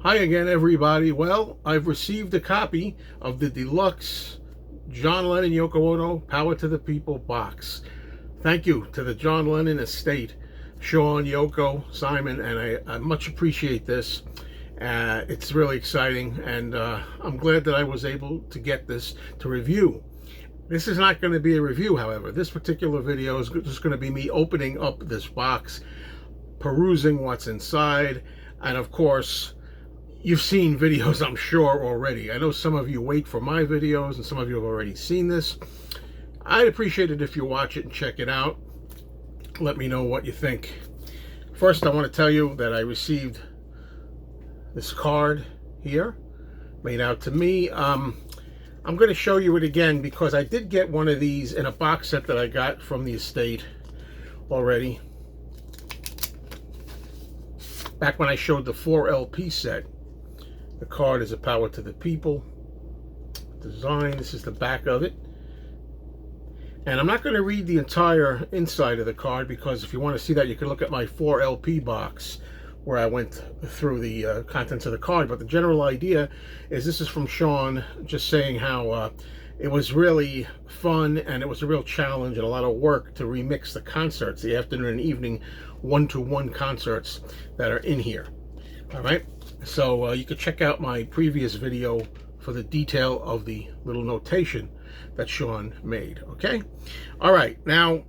Hi again, everybody. Well, I've received a copy of the Deluxe John Lennon Yoko Ono Power to the People box. Thank you to the John Lennon estate, Sean, Yoko, Simon, and I much appreciate this. It's really exciting, and I'm glad that I was able to get this to review. This is not going to be a review, however. This particular video is just going to be me opening up this box, perusing what's inside, and of course, you've seen videos, I'm sure, already. I know some of you wait for my videos, and some of you have already seen this. I'd appreciate it if you watch it and check it out. Let me know what you think. First, I want to tell you that I received this card here, made out to me. I'm going to show you it again because I did get one of these in a box set that I got from the estate already. Back when I showed the 4 LP set. The card is a Power to the People design. This is the back of it. And I'm not going to read the entire inside of the card because if you want to see that, you can look at my 4 LP box where I went through the contents of the card. But the general idea is this is from Sean, just saying how it was really fun and it was a real challenge and a lot of work to remix the concerts, the afternoon and evening one-to-one concerts that are in here. All right, so you can check out my previous video for the detail of the little notation that Sean made. Okay, all right, now,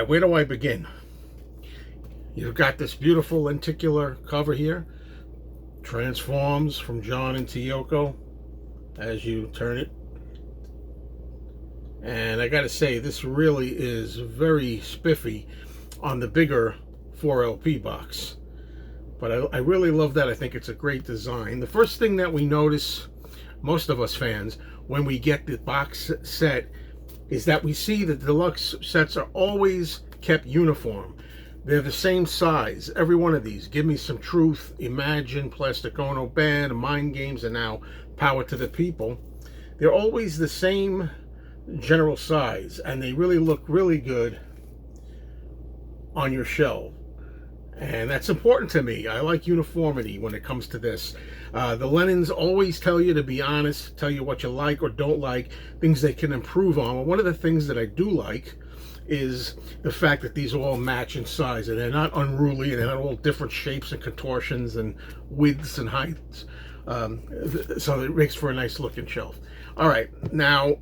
where do I begin? You've got this beautiful lenticular cover here, transforms from John into Yoko as you turn it, and I gotta say, this really is very spiffy on the bigger 4 LP box. But I really love that. I think it's a great design. The first thing that we notice, most of us fans, when we get the box set, is that we see the deluxe sets are always kept uniform. They're the same size, every one of these. Give Me Some Truth, Imagine, Plastic Ono Band, Mind Games, and now Power to the People. They're always the same general size, and they really look really good on your shelf. And that's important to me. I like uniformity when it comes to this. The Lennons always tell you to be honest, tell you what you like or don't like, things they can improve on. Well, one of the things that I do like is the fact that these all match in size and they're not unruly and they're not all different shapes and contortions and widths and heights. So it makes for a nice looking shelf. All right, now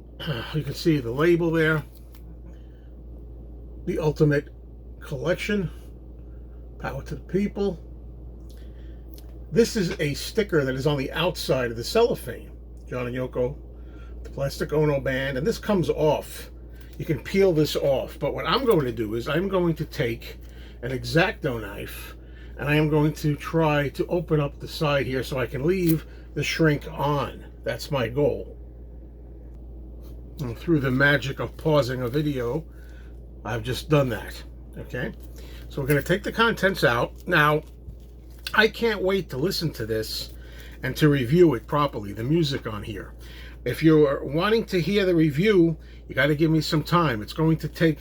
you can see the label there. The Ultimate Collection. Power to the People. This is a sticker that is on the outside of the cellophane. John and Yoko, the Plastic Ono Band, and this comes off. You can peel this off, but what I'm going to do is I'm going to take an X-Acto knife and I am going to try to open up the side here so I can leave the shrink on. That's my goal. And through the magic of pausing a video, I've just done that. Okay, so we're going to take the contents out. Now, I can't wait to listen to this and to review it properly, the music on here. If you're wanting to hear the review, you got to give me some time. It's going to take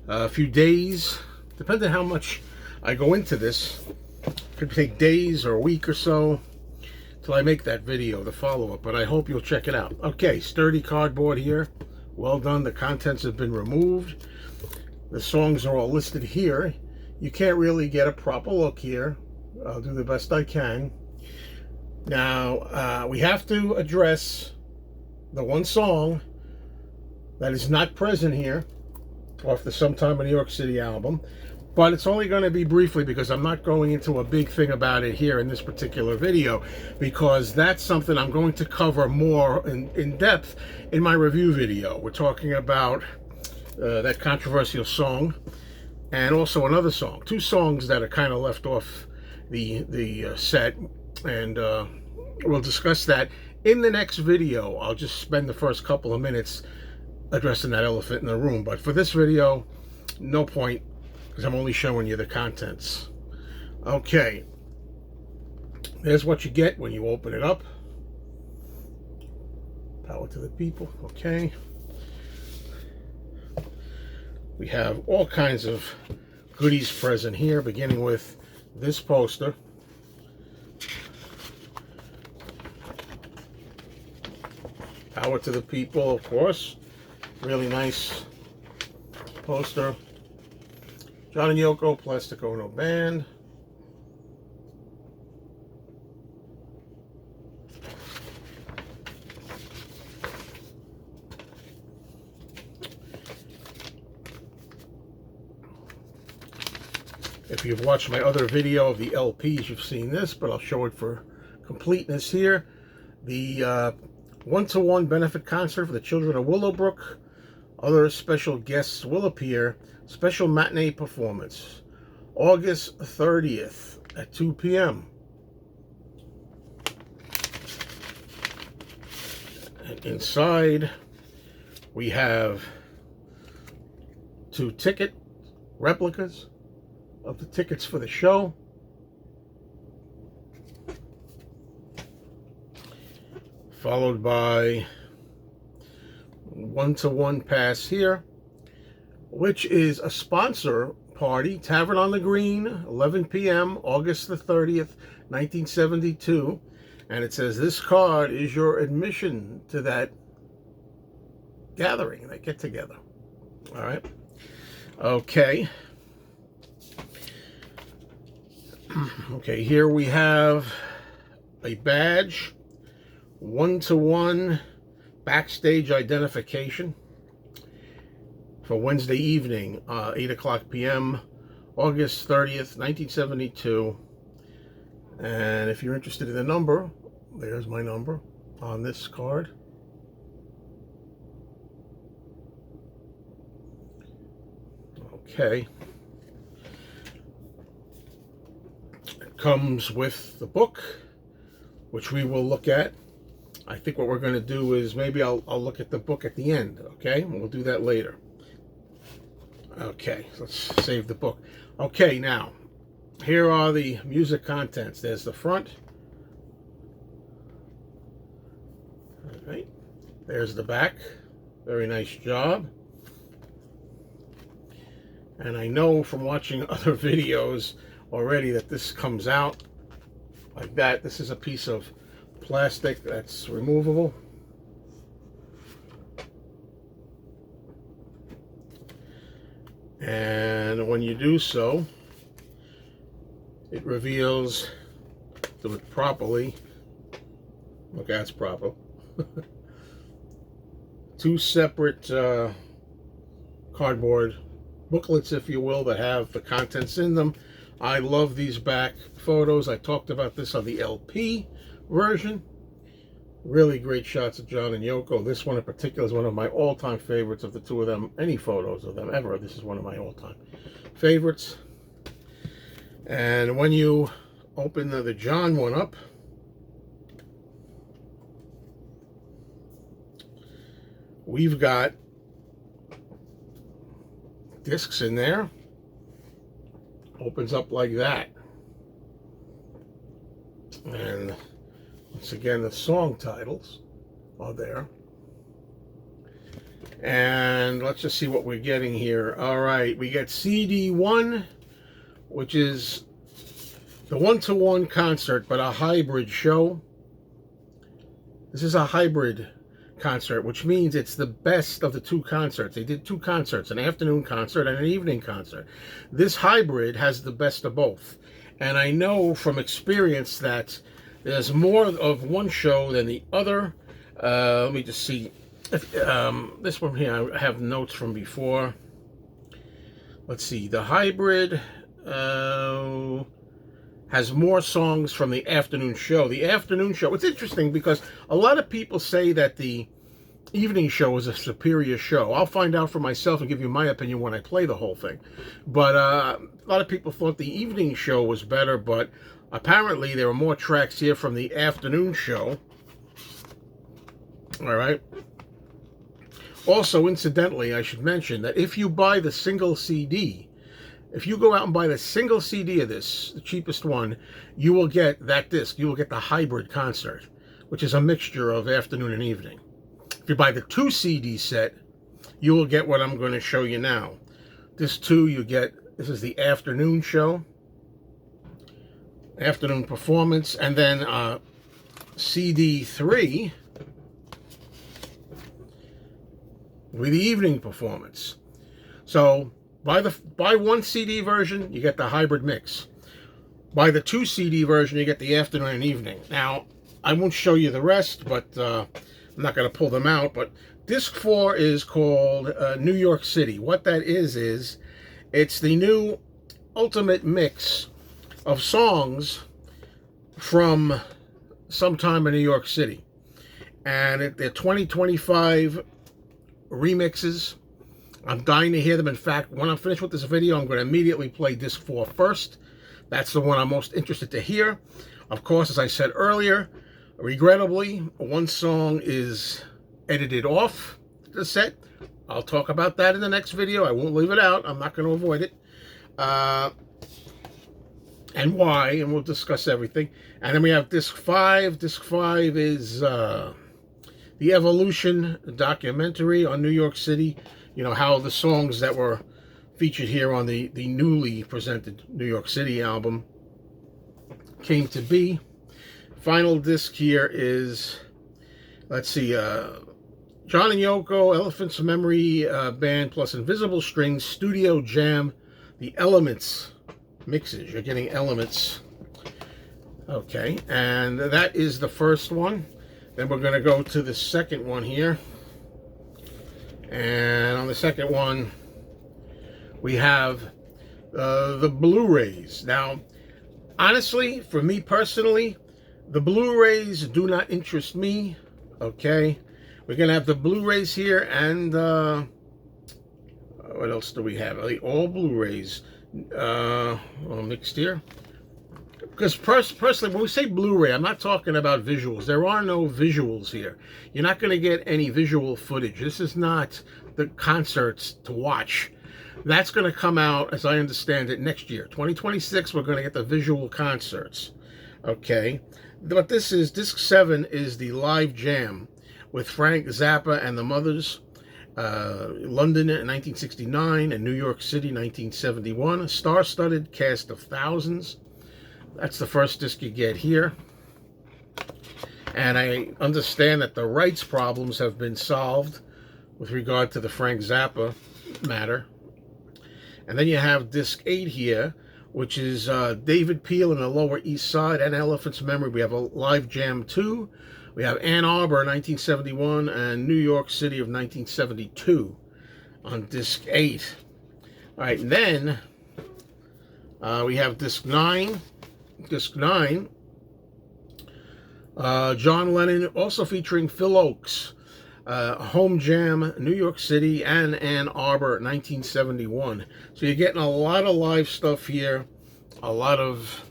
a few days, depending on how much I go into this. It could take days or a week or so till I make that video, the follow-up, but I hope you'll check it out. Okay, sturdy cardboard here. Well done. The contents have been removed. The songs are all listed here. You can't really get a proper look here. I'll do the best I can. Now, we have to address the one song that is not present here off the Sometime in New York City album, but it's only going to be briefly because I'm not going into a big thing about it here in this particular video because that's something I'm going to cover more in depth in my review video. We're talking about that controversial song and also another song, 2 songs that are kind of left off the set, and we'll discuss that in the next video. I'll just spend the first couple of minutes addressing that elephant in the room, but for this video, no point because I'm only showing you the contents. Okay, there's what you get when you open it up. Power to the People. Okay, we have all kinds of goodies present here, beginning with this poster. Power to the People, of course. Really nice poster. John and Yoko, Plastic Ono Band. If you've watched my other video of the LPs, you've seen this, but I'll show it for completeness here. The one-to-one benefit concert for the children of Willowbrook. Other special guests will appear. Special matinee performance. August 30th at 2 p.m. And inside, we have 2 ticket replicas of the tickets for the show. Followed by one-to-one pass here, which is a sponsor party, Tavern on the Green, 11 p.m., August the 30th, 1972. And it says this card is your admission to that gathering, that get-together. All right. Okay. Okay, here we have a badge, one-to-one backstage identification for Wednesday evening, 8 o'clock p.m., August 30th, 1972. And if you're interested in the number, there's my number on this card. Okay. Comes with the book, which we will look at. I think what we're going to do is maybe I'll look at the book at the end, okay? We'll do that later. Okay, let's save the book. Okay, now, here are the music contents. There's the front. All right. There's the back. Very nice job. And I know from watching other videos already that this comes out like that. This is a piece of plastic that's removable. And when you do so, it reveals, do it properly. Look, that's proper. 2 separate cardboard booklets, if you will, that have the contents in them. I love these back photos. I talked about this on the LP version. Really great shots of John and Yoko. This one in particular is one of my all-time favorites of the two of them. Any photos of them ever, this is one of my all-time favorites. And when you open the John one up, we've got discs in there. Opens up like that. And once again, the song titles are there. And let's just see what we're getting here. All right, we get CD 1, which is the one-to-one concert, but a hybrid show. This is a hybrid concert, which means it's the best of the 2 concerts. They did 2 concerts, an afternoon concert and an evening concert. This hybrid has the best of both. And I know from experience that there's more of one show than the other. Let me just see. This one here, I have notes from before. Let's see. The hybrid has more songs from the afternoon show. The afternoon show, it's interesting because a lot of people say that the evening show is a superior show. I'll find out for myself and give you my opinion when I play the whole thing. But a lot of people thought the evening show was better, but apparently there were more tracks here from the afternoon show. All right. Also, incidentally, I should mention that if you buy the single CD, if you go out and buy the single CD of this, the cheapest one, you will get that disc. You will get the hybrid concert, which is a mixture of afternoon and evening. If you buy the 2 CD set, you will get what I'm going to show you now. This 2, you get, this is the afternoon show, afternoon performance, and then CD 3 will be the evening performance. So buy one CD version, you get the hybrid mix. Buy the 2 CD version, you get the afternoon and evening. Now, I won't show you the rest, but I'm not going to pull them out. But disc 4 is called New York City. What that is it's the new ultimate mix of songs from sometime in New York City. And they're 2025 remixes. I'm dying to hear them. In fact, when I'm finished with this video, I'm going to immediately play disc 4 first. That's the one I'm most interested to hear. Of course, as I said earlier, regrettably, one song is edited off the set. I'll talk about that in the next video. I won't leave it out. I'm not going to avoid it. And why, and we'll discuss everything. And then we have disc 5. Disc 5 is the Evolution documentary on New York City. You know, how the songs that were featured here on the newly presented New York City album came to be. Final disc here is, let's see, John and Yoko, Elephant's Memory Band plus Invisible Strings, Studio Jam, the Elements mixes. You're getting Elements. Okay, and that is the first one. Then we're going to go to the second one here. And on the second one, we have the Blu-rays. Now, honestly, for me personally, the Blu-rays do not interest me. Okay, we're gonna have the Blu-rays here, and what else do we have? All Blu-rays, all mixed here. Because personally, when we say Blu-ray, I'm not talking about visuals. There are no visuals here. You're not going to get any visual footage. This is not the concerts to watch. That's going to come out, as I understand it, next year. 2026, we're going to get the visual concerts. Okay? But this is, disc 7 is the live jam with Frank Zappa and the Mothers. London in 1969 and New York City 1971. A star-studded cast of thousands. That's the first disc you get here. And I understand that the rights problems have been solved with regard to the Frank Zappa matter. And then you have disc 8 here, which is David Peel in the Lower East Side and Elephant's Memory. We have a live jam 2. We have Ann Arbor 1971 and New York City of 1972 on disc 8. All right, and then we have disc 9. Disc 9, John Lennon, also featuring Phil Oakes, Home Jam, New York City, and Ann Arbor, 1971. So you're getting a lot of live stuff here, a lot of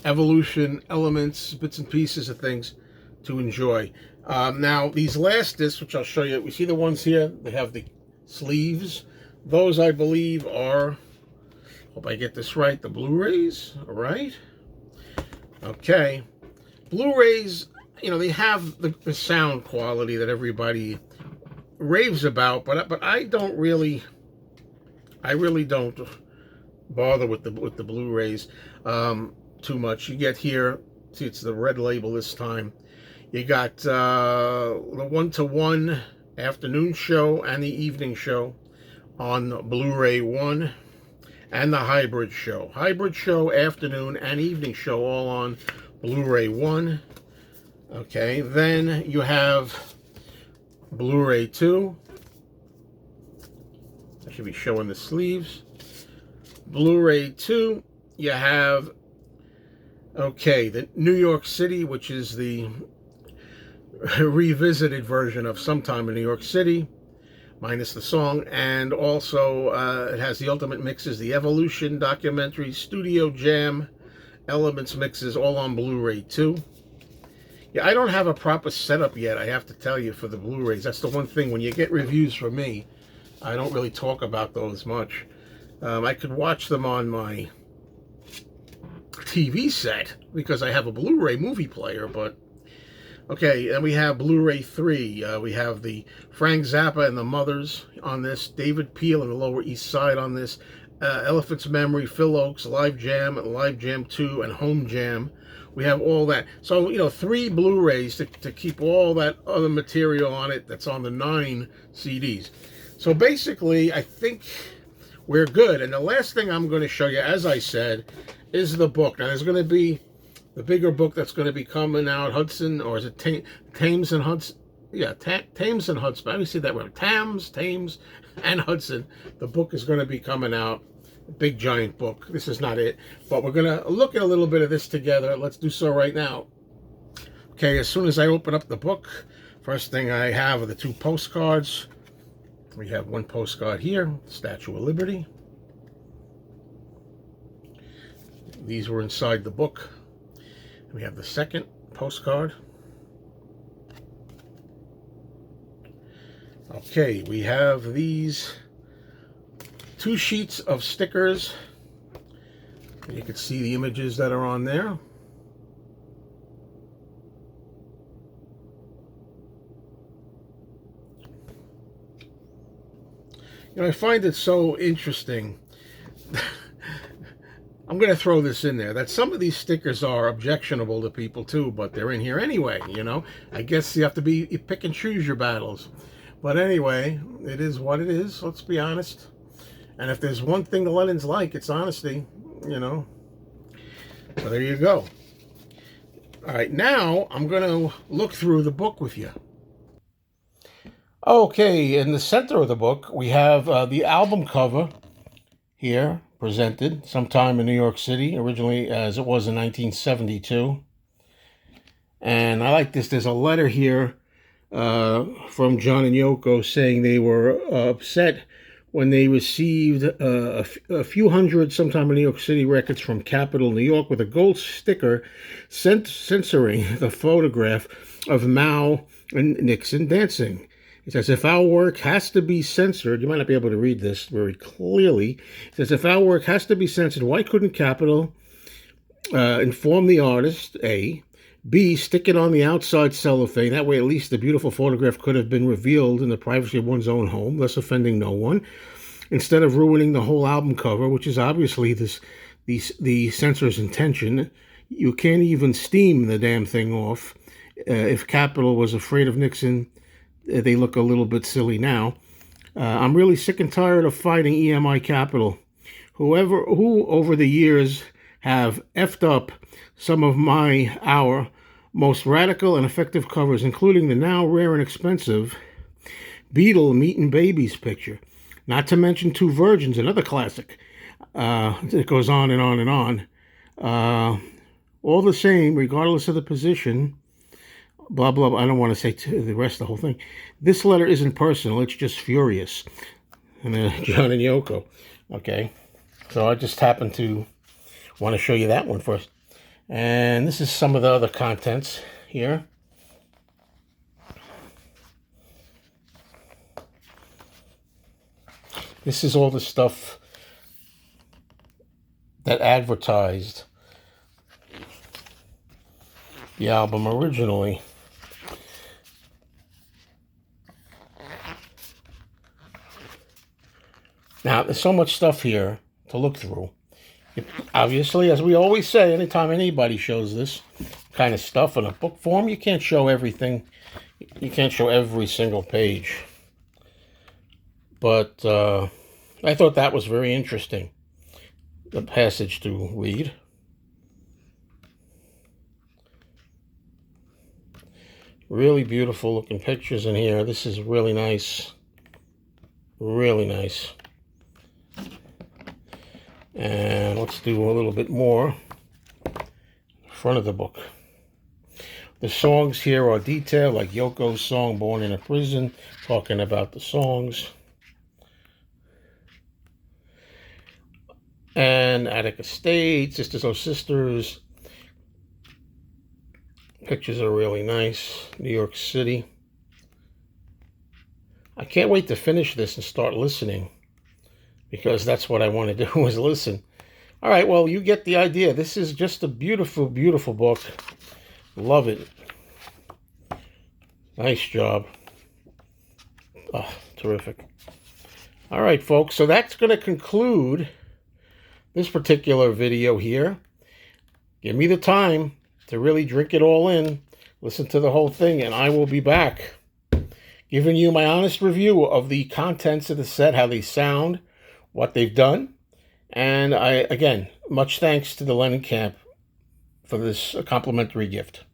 Evolution elements, bits and pieces of things to enjoy. Now, these last discs, which I'll show you, we see the ones here, they have the sleeves. Those, I believe, are, hope I get this right, the Blu-rays, all right? Okay, Blu-rays, you know, they have the sound quality that everybody raves about, but I don't really, I really don't bother with the Blu-rays too much. You get here, see, it's the red label this time. You got the 1-to-1 afternoon show and the evening show on Blu-ray 1. And the hybrid show, afternoon and evening show, all on Blu-ray 1. Okay, then you have Blu-ray 2. I should be showing the sleeves. Blu-ray 2, you have, okay, the New York City, which is the revisited version of Sometime in New York City, minus the song, and also it has the ultimate mixes, the Evolution documentary, Studio Jam, Elements mixes, all on Blu-ray 2. Yeah, I don't have a proper setup yet, I have to tell you, for the Blu-rays. That's the one thing, when you get reviews from me, I don't really talk about those much. I could watch them on my TV set, because I have a Blu-ray movie player, but okay, and we have Blu-ray 3. We have the Frank Zappa and the Mothers on this, David Peel and the Lower East Side on this, Elephant's Memory, Phil Oakes, Live Jam, Live Jam 2, and Home Jam. We have all that. So, you know, 3 Blu-rays to keep all that other material on it that's on the 9 CDs. So basically, I think we're good. And the last thing I'm going to show you, as I said, is the book. Now, there's going to be the bigger book that's going to be coming out, Hudson, or is it Thames and Hudson? Yeah, Thames and Hudson. Let me see that word. Thames, and Hudson. The book is going to be coming out. Big, giant book. This is not it. But we're going to look at a little bit of this together. Let's do so right now. Okay, as soon as I open up the book, first thing I have are the two postcards. We have one postcard here, Statue of Liberty. These were inside the book. We have the second postcard. Okay, we have these two sheets of stickers. You can see the images that are on there. You know, I find it so interesting. I'm going to throw this in there, that some of these stickers are objectionable to people too, but they're in here anyway, you know. I guess you have to you pick and choose your battles. But anyway, it is what it is, let's be honest. And if there's one thing the Lennons like, it's honesty, you know. So there you go. All right, now I'm going to look through the book with you. Okay, in the center of the book, we have the album cover here, presented sometime in New York City, originally as it was in 1972. And I like this. There's a letter here from John and Yoko saying they were upset when they received a few hundred, sometime in New York City, records from Capitol, New York, with a gold sticker censoring the photograph of Mao and Nixon dancing. It says, if our work has to be censored, you might not be able to read this very clearly. It says, if our work has to be censored, why couldn't Capitol inform the artist, A, B, stick it on the outside cellophane? That way, at least the beautiful photograph could have been revealed in the privacy of one's own home, thus offending no one, instead of ruining the whole album cover, which is obviously the censor's intention. You can't even steam the damn thing off. If Capitol was afraid of Nixon, they look a little bit silly now. I'm really sick and tired of fighting EMI Capitol, who over the years have effed up some of our most radical and effective covers, including the now rare and expensive Beatles Meeting Babies picture. Not to mention Two Virgins, another classic. It goes on and on and on. All the same, regardless of the position, blah, blah, blah. I don't want to say the rest of the whole thing. This letter isn't personal. It's just furious. And then John and Yoko. Okay. So I just happened to want to show you that one first. And this is some of the other contents here. This is all the stuff that advertised the album originally. Now, there's so much stuff here to look through. Obviously, as we always say, anytime anybody shows this kind of stuff in a book form, you can't show everything. You can't show every single page. But I thought that was very interesting, the passage to read. Really beautiful looking pictures in here. This is really nice. Really nice. And let's do a little bit more. Front of the book. The songs here are detailed, like Yoko's song, Born in a Prison, talking about the songs. And Attic Estate, Sisters Oh Sisters. Pictures are really nice. New York City. I can't wait to finish this and start listening, because that's what I want to do, is listen. All right, well, you get the idea. This is just a beautiful, beautiful book. Love it. Nice job. Oh, terrific. All right, folks, so that's going to conclude this particular video here. Give me the time to really drink it all in, listen to the whole thing, and I will be back. giving you my honest review of the contents of the set, how they sound, what they've done. And again, much thanks to the Lennon Camp for this complimentary gift.